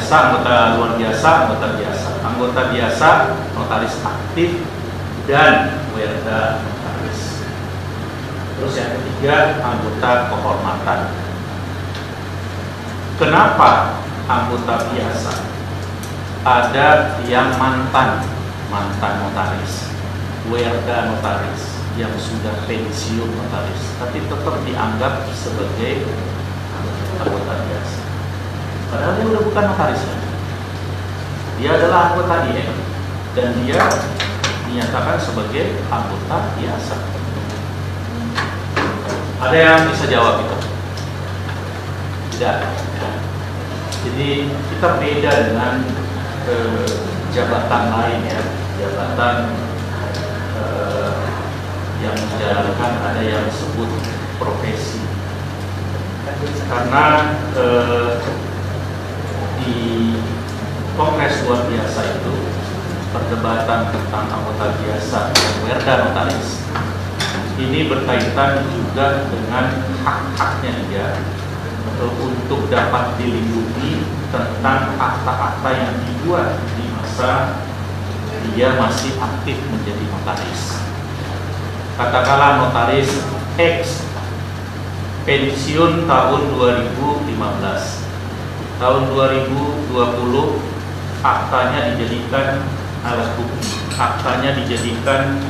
biasa, anggota luar biasa, anggota biasa. Anggota biasa, notaris aktif, dan werda notaris. Terus yang ketiga, anggota kehormatan. Kenapa anggota biasa? Ada yang mantan notaris, werda notaris, yang sudah pensiun notaris, tapi tetap dianggap sebagai anggota biasa. Padahal dia udah bukan notaris lagi. Dia adalah anggota IM dan dia dinyatakan sebagai anggota biasa. Ada yang bisa jawab itu? Tidak. Jadi kita beda dengan jabatan lain ya, jabatan yang menjalankan, ada yang disebut profesi. Karena di Kongres luar biasa itu perdebatan tentang anggota biasa dan werda notaris ini berkaitan juga dengan hak-haknya dia untuk dapat dilindungi tentang akta-akta yang dibuat di masa dia masih aktif menjadi notaris. Katakanlah notaris X pensiun tahun 2015, tahun 2020 aktanya dijadikan alat bukti, aktanya dijadikan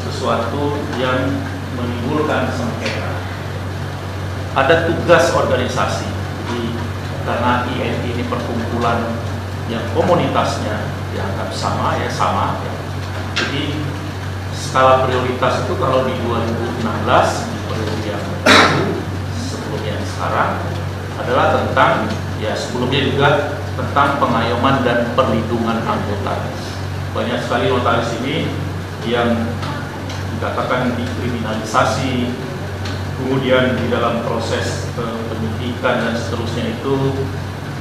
sesuatu yang menimbulkan sengketa. Ada tugas organisasi, karena INI ini perkumpulan yang komunitasnya dianggap sama ya. Jadi skala prioritas itu kalau di 2016 di periode yang baru sebelumnya sekarang adalah tentang ya, sebelumnya juga tentang pengayoman dan perlindungan anggota. Banyak sekali notaris ini yang dikatakan dikriminalisasi, kemudian di dalam proses penyidikan dan seterusnya itu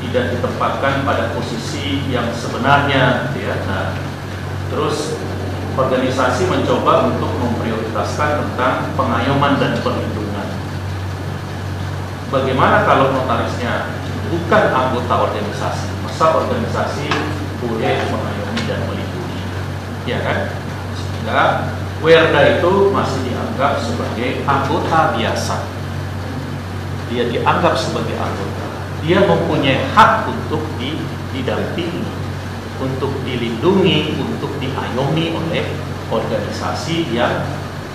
tidak ditempatkan pada posisi yang sebenarnya ya. Nah, terus organisasi mencoba untuk memprioritaskan tentang pengayoman dan perlindungan. Bagaimana kalau notarisnya bukan anggota organisasi? Masa organisasi boleh mengayomi dan melindungi? Ya kan? Sehingga werda itu masih dianggap sebagai anggota biasa. Dia dianggap sebagai anggota. Dia mempunyai hak untuk didampingi, untuk dilindungi, untuk diayomi oleh organisasi yang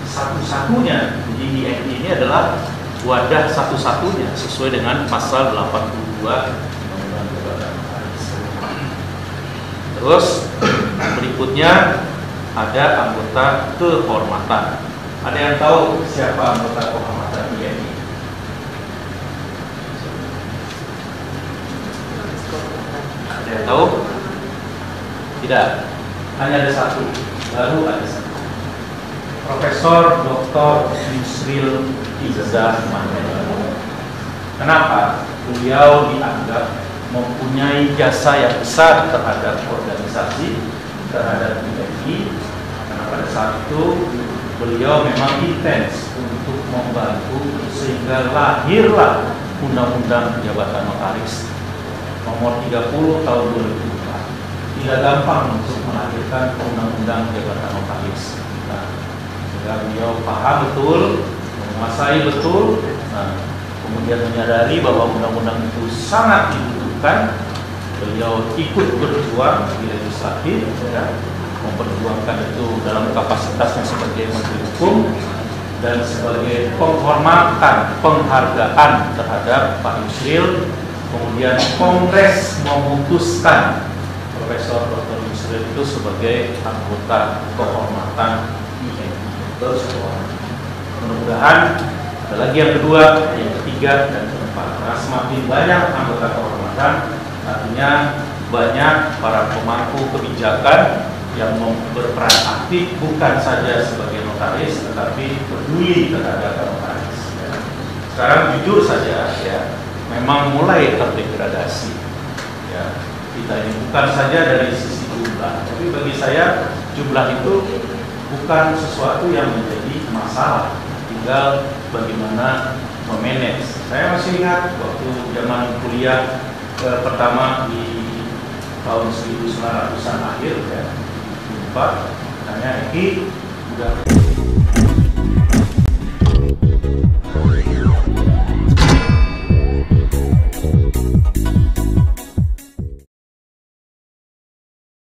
satu-satunya. Jadi INI ini adalah wadah satu-satunya sesuai dengan pasal 82 Undang-Undang Jabatan Notaris. Terus berikutnya ada anggota kehormatan. Ada yang tahu siapa anggota kehormatan INI? Ada yang tahu? Tidak. Hanya ada satu. Baru ada satu. Profesor Dr. Yusril Izzah Mahendra. Kenapa? Beliau dianggap mempunyai jasa yang besar terhadap organisasi, terhadap INI, karena pada saat itu beliau memang intens untuk membantu sehingga lahirlah Undang-Undang Jabatan Notaris nomor 30 tahun 2004. Tidak gampang untuk melahirkan Undang-Undang Jabatan Notaris. Nah, sehingga beliau paham betul, menguasai betul, kemudian menyadari bahwa undang-undang itu sangat dibutuhkan. Beliau ikut berjuang di legislatif, ya, memperjuangkan itu dalam kapasitasnya sebagai Menteri Hukum dan sebagai penghormatan, penghargaan terhadap Pak Yusril. Kemudian Kongres memutuskan Profesor Dr. Yusril itu sebagai anggota kehormatan INI. Terus mudah-mudahan ada lagi yang kedua, yang ketiga, dan keempat. Karena semakin banyak anggota kehormatan, artinya banyak para pemangku kebijakan yang berperan aktif bukan saja sebagai notaris, tetapi peduli terhadap notaris. Sekarang jujur saja, ya, memang mulai terdegradasi. Ya, kita ini bukan saja dari sisi jumlah, tapi bagi saya jumlah itu bukan sesuatu yang menjadi masalah. Tinggal bagaimana memanage. Saya masih ingat waktu zaman kuliah pertama di tahun 1900-an akhir ya. 4 makanya ini udah